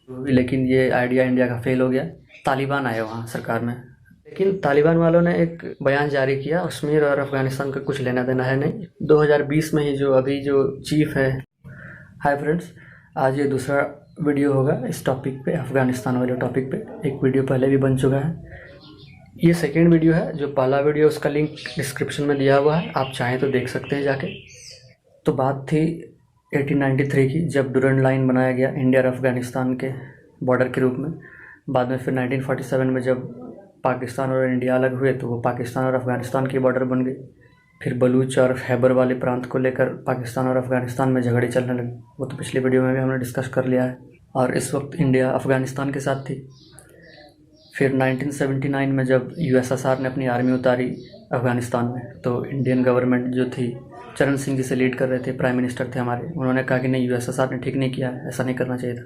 लेकिन ये idea India का फेल हो गया। तालिबान आए वहाँ सरकार में, लेकिन तालिबान वालों ने एक बयान जारी किया, कश्मीर और अफगानिस्तान का कुछ लेना देना है नहीं। 2020 में ही जो अभी जो चीफ है। हाय फ्रेंड्स, आज ये दूसरा वीडियो होगा इस टॉपिक पे, अफगानिस्तान वाले टॉपिक पे। एक वीडियो पहले भी बन चुका है, ये सेकेंड वीडियो है। जो पहला वीडियो उसका लिंक डिस्क्रिप्शन में दिया हुआ है, आप चाहें तो देख सकते हैं जाके। तो बात थी 1893 की, जब डुरंड लाइन बनाया गया इंडिया और अफगानिस्तान के बॉर्डर के रूप में। बाद में फिर 1947 में जब पाकिस्तान और इंडिया अलग हुए तो वो पाकिस्तान और अफगानिस्तान की बॉर्डर बन गई। फिर बलूच और खैबर वाले प्रांत को लेकर पाकिस्तान और अफगानिस्तान में झगड़े चलने लगे, वो तो पिछले वीडियो में भी हमने डिस्कस कर लिया है। और इस वक्त इंडिया अफगानिस्तान के साथ थी। फिर 1979 में जब यूएसएसआर ने अपनी आर्मी उतारी अफगानिस्तान में, तो इंडियन गवर्नमेंट जो थी, चरण सिंह जी से लीड कर रहे थे, प्राइम मिनिस्टर थे हमारे, उन्होंने कहा कि नहीं, यूएसएसआर ने ठीक नहीं किया है, ऐसा नहीं करना चाहिए था।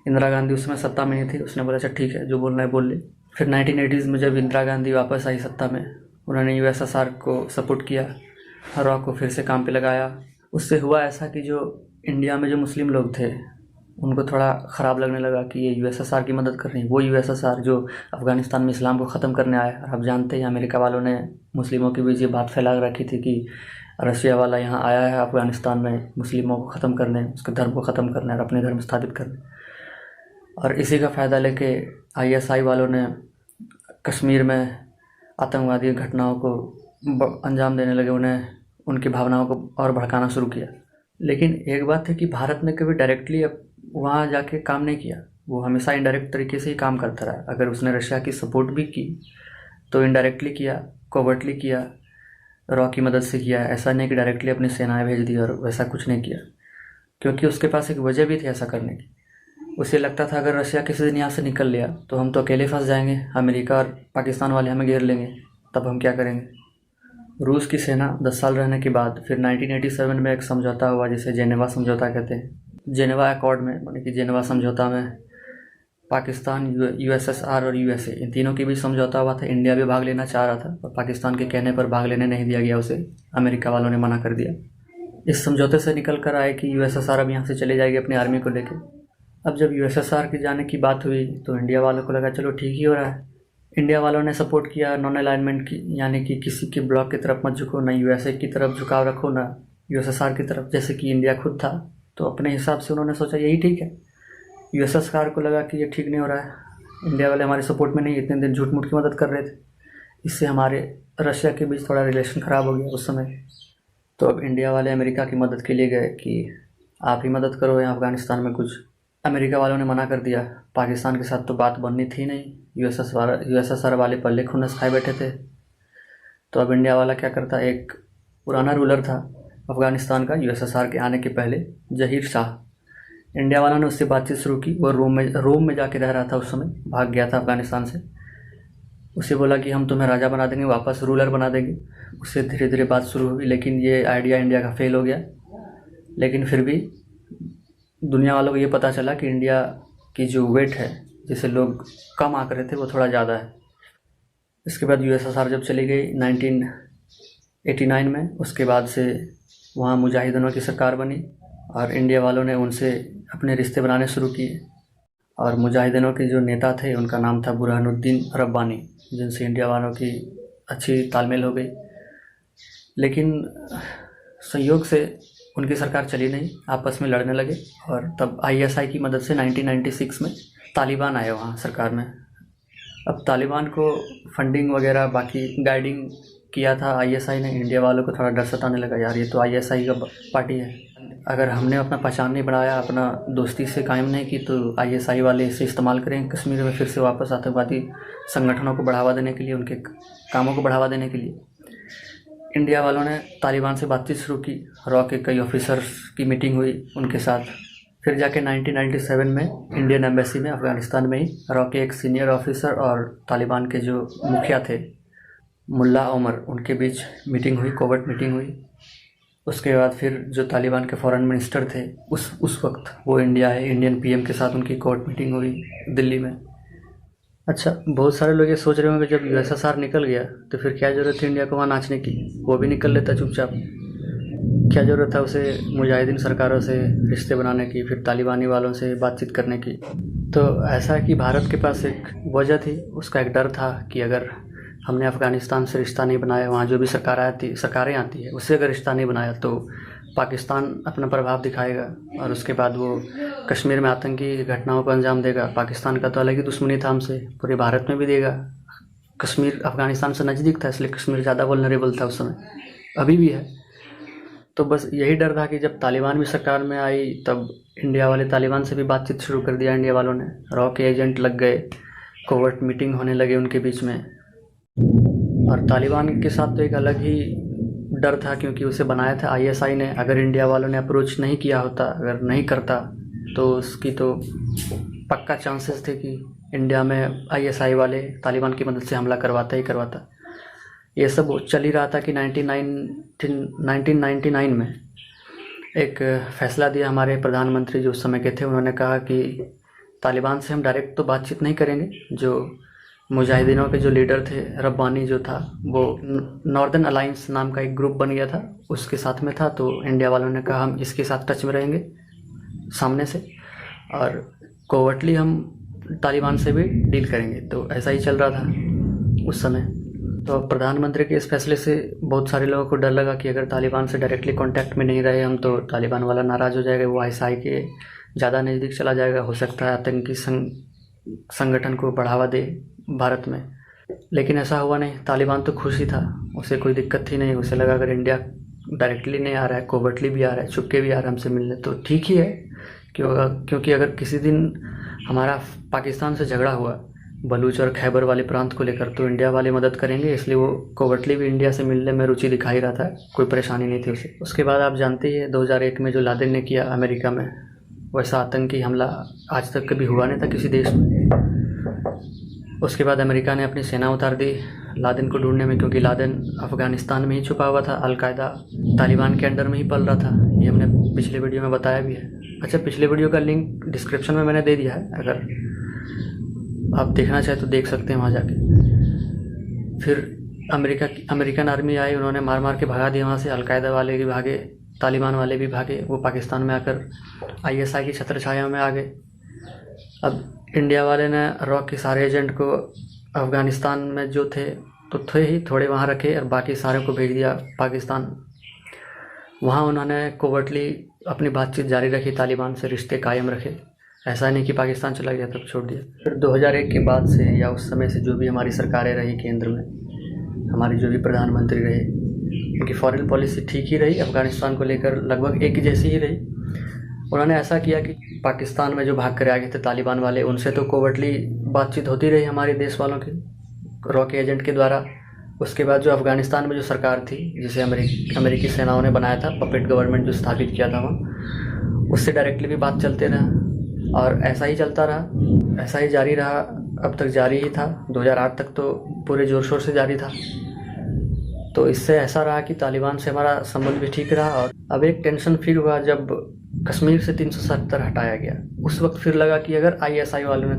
इंदिरा गांधी उस समय सत्ता में नहीं थी, उसने बोला अच्छा ठीक है, जो बोलना है बोल ले। फिर 1980s में जब इंदिरा गांधी वापस आई सत्ता में, उन्होंने यूएसएसआर को सपोर्ट किया, रॉ को फिर से काम पे लगाया। उससे हुआ ऐसा कि जो इंडिया में जो मुस्लिम लोग थे उनको थोड़ा ख़राब लगने लगा कि ये यूएसएसआर की मदद कर रही है, वो यूएसएसआर जो अफ़गानिस्तान में इस्लाम को ख़त्म करने आया। और आप जानते हैं अमेरिका वालों ने मुस्लिमों के बीच ये बात फैला रखी थी कि रशिया वाला यहाँ आया है अफ़गानिस्तान में मुस्लिमों को ख़त्म करने, उसके धर्म को ख़त्म करने और अपने धर्म स्थापित करने। और इसी का फ़ायदा लेके आईएसआई वालों ने कश्मीर में आतंकवादी घटनाओं को अंजाम देने लगे, उन्हें उनकी भावनाओं को और भड़काना शुरू किया। लेकिन एक बात है कि भारत ने कभी डायरेक्टली वहाँ जाके काम नहीं किया, वो हमेशा इनडायरेक्ट तरीके से ही काम करता रहा। अगर उसने रशिया की सपोर्ट भी की तो इनडायरेक्टली किया, कोवर्टली किया, रॉ की मदद से किया। ऐसा नहीं कि डायरेक्टली अपनी सेनाएं भेज दी, और वैसा कुछ नहीं किया, क्योंकि उसके पास एक वजह भी थी ऐसा करने की। उसे लगता था अगर रशिया किसी दिन यहाँ से निकल लिया तो हम तो अकेले फंस जाएंगे, अमेरिका और पाकिस्तान वाले हमें घेर लेंगे, तब हम क्या करेंगे। रूस की सेना 10 साल रहने के बाद फिर 1987 में एक समझौता हुआ, जिसे जेनेवा समझौता कहते हैं। जेनेवा अकॉर्ड में, यानी कि जेनेवा समझौता में पाकिस्तान, यूएसएसआर और यूएसए, इन तीनों के बीच समझौता हुआ था। इंडिया भी भाग लेना चाह रहा था, और पाकिस्तान के कहने पर भाग लेने नहीं दिया गया उसे, अमेरिका वालों ने मना कर दिया। इस समझौते से निकल कर आए कि यूएसएसआर अब यहाँ से चले जाएगी अपनी आर्मी को लेकर। अब जब यूएसएसआर के जाने की बात हुई तो इंडिया वालों को लगा चलो ठीक ही हो रहा है। इंडिया वालों ने सपोर्ट किया नॉन अलाइनमेंट की, यानी कि किसी के ब्लॉक की तरफ मत झुको, ना यूएसए की तरफ झुकाव रखो, ना यूएसएसआर की तरफ, जैसे कि इंडिया खुद था। तो अपने हिसाब से उन्होंने सोचा यही ठीक है। यूएसएसआर को लगा कि ये ठीक नहीं हो रहा है, इंडिया वाले हमारे सपोर्ट में नहीं, इतने दिन झूठ मूठ की मदद कर रहे थे, इससे हमारे रशिया के बीच थोड़ा रिलेशन ख़राब हो गया उस समय। तो अब इंडिया वाले अमेरिका की मदद के लिए गए कि आप ही मदद करो यहाँ अफ़गानिस्तान में कुछ। अमेरिका वालों ने मना कर दिया, पाकिस्तान के साथ तो बात बननी थी नहीं, यूएसएसआर वाले पल्ले खुन्नस खाए बैठे थे। तो अब इंडिया वाला क्या करता, एक पुराना रूलर था अफ़गानिस्तान का यूएसएसआर के आने के पहले, जहीर शाह। इंडिया वालों ने उससे बातचीत शुरू की। वो रोम में जाके रह रहा था उस समय, भाग गया था अफ़गानिस्तान से। उसे बोला कि हम तुम्हें राजा बना देंगे, वापस रूलर बना देंगे। उससे धीरे धीरे बात शुरू हुई, लेकिन ये आइडिया इंडिया का फेल हो गया। लेकिन फिर भी दुनिया वालों को ये पता चला कि इंडिया की जो वेट है, जिसे लोग कम आंक रहे थे, वो थोड़ा ज़्यादा है। इसके बाद यूएसएसआर जब चली गई 1989 में, उसके बाद से वहाँ मुजाहिदीनों की सरकार बनी, और इंडिया वालों ने उनसे अपने रिश्ते बनाने शुरू किए। और मुजाहिदीनों के जो नेता थे उनका नाम था बुरहानुद्दीन रब्बानी, जिनसे इंडिया वालों की अच्छी तालमेल हो गई। लेकिन संयोग से उनकी सरकार चली नहीं, आपस में लड़ने लगे। और तब आईएसआई की मदद से 1996 में तालिबान आए वहाँ सरकार में। अब तालिबान को फंडिंग वगैरह बाकी गाइडिंग किया था आईएसआई ने। इंडिया वालों को थोड़ा डर सताने लगा, यार ये तो आईएसआई का पार्टी है, अगर हमने अपना पहचान नहीं बढ़ाया, अपना दोस्ती से कायम नहीं की, तो आईएसआई वाले इसे इस्तेमाल करेंगे कश्मीर में फिर से वापस आतंकवादी संगठनों को बढ़ावा देने के लिए, उनके कामों को बढ़ावा देने के लिए। इंडिया वालों ने तालिबान से बातचीत शुरू की, रॉ के कई ऑफिसर्स की मीटिंग हुई उनके साथ। फिर जाके 1997 में इंडियन एम्बेसी में अफ़गानिस्तान में ही रॉ के एक सीनियर ऑफिसर और तालिबान के जो मुखिया थे मुल्ला उमर, उनके बीच मीटिंग हुई, कोवर्ट मीटिंग हुई। उसके बाद फिर जो तालिबान के फॉरेन मिनिस्टर थे उस वक्त, वो इंडिया है, इंडियन पीएम के साथ उनकी कोर्ट मीटिंग हुई दिल्ली में। अच्छा, बहुत सारे लोग ये सोच रहे होंगे जब यूएसएसआर निकल गया तो फिर क्या ज़रूरत थी इंडिया को वहाँ नाचने की, वो भी निकल लेता चुपचाप। क्या ज़रूरत है उसे मुजाहिदीन सरकारों से रिश्ते बनाने की, फिर तालिबानी वालों से बातचीत करने की। तो ऐसा है कि भारत के पास एक वजह थी, उसका एक डर था कि अगर हमने अफ़गानिस्तान से रिश्ता नहीं बनाया, वहाँ जो भी सरकारें आती है उससे अगर रिश्ता नहीं बनाया तो पाकिस्तान अपना प्रभाव दिखाएगा और उसके बाद वो कश्मीर में आतंकी घटनाओं को अंजाम देगा। पाकिस्तान का तो अलग ही दुश्मनी था हमसे, पूरे भारत में भी देगा। कश्मीर अफ़गानिस्तान से नज़दीक था, इसलिए कश्मीर ज़्यादा वल्नरेबल था उस समय, अभी भी है। तो बस यही डर था कि जब तालिबान भी सरकार में आई तब इंडिया वाले तालिबान से भी बातचीत शुरू कर दिया। इंडिया वालों ने रॉ के एजेंट लग गए, कोवर्ट मीटिंग होने लगे उनके बीच में। और तालिबान के साथ तो एक अलग ही डर था, क्योंकि उसे बनाया था आईएसआई ने। अगर इंडिया वालों ने अप्रोच नहीं किया होता, अगर नहीं करता, तो उसकी तो पक्का चांसेस थे कि इंडिया में आईएसआई वाले तालिबान की मदद से हमला करवाता ही करवाता। ये सब चल ही रहा था कि 1999 में एक फ़ैसला दिया हमारे प्रधानमंत्री जो उस समय के थे। उन्होंने कहा कि तालिबान से हम डायरेक्ट तो बातचीत नहीं करेंगे। जो मुजाहिदीनों के जो लीडर थे, रब्बानी जो था, वो नॉर्दर्न अलाइंस नाम का एक ग्रुप बन गया था, उसके साथ में था। तो इंडिया वालों ने कहा हम इसके साथ टच में रहेंगे सामने से, और कोवर्टली हम तालिबान से भी डील करेंगे। तो ऐसा ही चल रहा था उस समय। तो प्रधानमंत्री के इस फैसले से बहुत सारे लोगों को डर लगा कि अगर तालिबान से डायरेक्टली कांटेक्ट में नहीं रहे हम तो तालिबान वाला नाराज़ हो जाएगा, वो आईएसआई के ज़्यादा नज़दीक चला जाएगा, हो सकता है आतंकी संगठन को बढ़ावा दे भारत में। लेकिन ऐसा हुआ नहीं। तालिबान तो खुश ही था, उसे कोई दिक्कत थी नहीं। उसे लगा अगर इंडिया डायरेक्टली नहीं आ रहा है, कोवर्टली भी आ रहा है, छुपके भी आ रहा है हमसे मिलने, तो ठीक ही है। क्योंकि अगर किसी दिन हमारा पाकिस्तान से झगड़ा हुआ बलूच और खैबर वाले प्रांत को लेकर, तो इंडिया वाले मदद करेंगे। इसलिए वो कोवर्टली भी इंडिया से मिलने में रुचि दिखा ही रहा था, कोई परेशानी नहीं थी उसे। उसके बाद आप जानते ही हैं 2001 में जो लादेन ने किया अमेरिका में, वैसा आतंकी हमला आज तक कभी हुआ नहीं था किसी देश में। उसके बाद अमेरिका ने अपनी सेना उतार दी लादेन को ढूंढने में, क्योंकि लादेन अफ़गानिस्तान में ही छुपा हुआ था, अलकायदा तालिबान के अंडर में ही पल रहा था। ये हमने पिछले वीडियो में बताया भी है। अच्छा, पिछले वीडियो का लिंक डिस्क्रिप्शन में मैंने दे दिया है, अगर आप देखना चाहें तो देख सकते हैं वहाँ जाके। फिर अमेरिकन आर्मी आई, उन्होंने मार मार के भगा दिया वहाँ से। अलकायदा वाले भी भागे, तालिबान वाले भी भागे, वो पाकिस्तान में आकर आईएसआई की छत्र छाया में आ गए। अब इंडिया वाले ने रॉ के सारे एजेंट को अफ़गानिस्तान में जो थे तो थे ही, थोड़े वहाँ रखे और बाकी सारे को भेज दिया पाकिस्तान। वहाँ उन्होंने कोवर्टली अपनी बातचीत जारी रखी, तालिबान से रिश्ते कायम रखे। ऐसा नहीं कि पाकिस्तान चला गया तब छोड़ दिया। फिर 2001 के बाद से या उस समय से जो भी हमारी सरकारें रही केंद्र में, हमारी जो भी प्रधानमंत्री रहे, उनकी फॉरेन पॉलिसी ठीक ही रही, अफ़गानिस्तान को लेकर लगभग एक जैसी ही रही। उन्होंने ऐसा किया कि पाकिस्तान में जो भाग कर आ गए थे तालिबान वाले, उनसे तो कोवर्टली बातचीत होती रही हमारे देश वालों की, रॉ के एजेंट के द्वारा। उसके बाद जो अफ़गानिस्तान में जो सरकार थी, जिसे अमेरिकी सेनाओं ने बनाया था, पपेट गवर्नमेंट जो स्थापित किया था वहाँ, उससे डायरेक्टली भी बात चलते रहा और ऐसा ही चलता रहा, ऐसा ही जारी रहा, अब तक जारी ही था। 2008 तक तो पूरे ज़ोर शोर से जारी था। तो इससे ऐसा रहा कि तालिबान से हमारा संबंध भी ठीक रहा। और अब एक टेंशन फिर हुआ जब कश्मीर से 370 हटाया गया। उस वक्त फिर लगा कि अगर आईएसआई वालों ने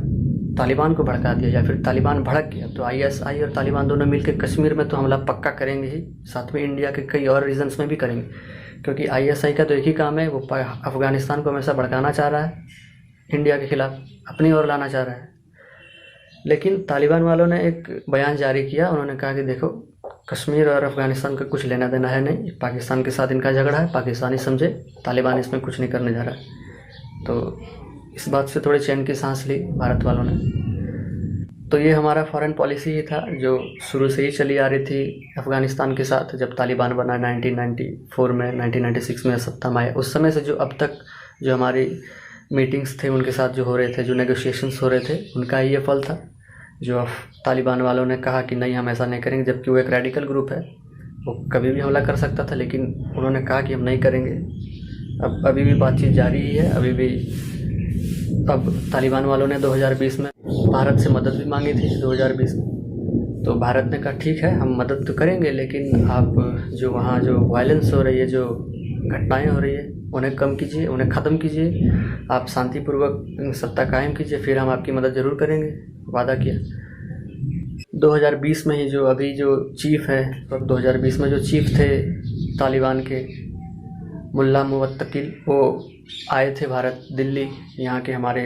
तालिबान को भड़का दिया या फिर तालिबान भड़क गया, तो आईएसआई और तालिबान दोनों मिलकर कश्मीर में तो हमला पक्का करेंगे ही, साथ में इंडिया के कई और रीजन्स में भी करेंगे। क्योंकि आईएसआई का तो एक ही काम है, वो अफ़गानिस्तान को हमेशा भड़काना चाह रहा है, इंडिया के खिलाफ अपनी ओर लाना चाह रहा है। लेकिन तालिबान वालों ने एक बयान जारी किया। उन्होंने कहा कि देखो, कश्मीर और अफ़गानिस्तान का कुछ लेना देना है नहीं, पाकिस्तान के साथ इनका झगड़ा है, पाकिस्तानी समझे, तालिबान इसमें कुछ नहीं करने जा रहा है। तो इस बात से थोड़े चैन की सांस ली भारत वालों ने। तो ये हमारा फॉरेन पॉलिसी ही था जो शुरू से ही चली आ रही थी अफ़गानिस्तान के साथ। जब तालिबान बना 1994 में, 1996 में सत्ता में आया, उस समय से जो अब तक जो हमारी मीटिंग्स थे उनके साथ जो हो रहे थे, जो नेगोशिएशंस हो रहे थे, उनका ये फल था। जो तालिबान वालों ने कहा कि नहीं हम ऐसा नहीं करेंगे, जबकि वो एक रेडिकल ग्रुप है, वो कभी भी हमला कर सकता था, लेकिन उन्होंने कहा कि हम नहीं करेंगे। अब अभी भी बातचीत जारी ही है, अभी भी। अब तालिबान वालों ने 2020 में भारत से मदद भी मांगी थी 2020 में, तो भारत ने कहा ठीक है हम मदद तो करेंगे, लेकिन आप जो वहाँ जो वायलेंस हो रही है, जो घटनाएं हो रही है, उन्हें कम कीजिए, उन्हें ख़त्म कीजिए, आप शांतिपूर्वक सत्ता कायम कीजिए, फिर हम आपकी मदद ज़रूर करेंगे, वादा किया। 2020 में ही जो अभी जो चीफ है, तो 2020 में जो चीफ थे तालिबान के, मुल्ला मुवत्तकिल वो आए थे भारत दिल्ली, यहाँ के हमारे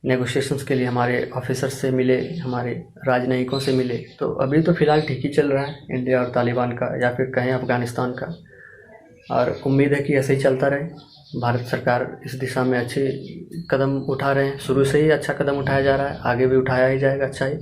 नेगोशिएशंस के लिए हमारे ऑफिसर्स से मिले, हमारे राजनयिकों से मिले। तो अभी तो फ़िलहाल ठीक ही चल रहा है इंडिया और तालिबान का, या फिर कहें अफ़गानिस्तान का, और उम्मीद है कि ऐसे ही चलता रहे। भारत सरकार इस दिशा में अच्छे कदम उठा रहे हैं, शुरू से ही अच्छा कदम उठाया जा रहा है, आगे भी उठाया ही जाएगा अच्छा ही।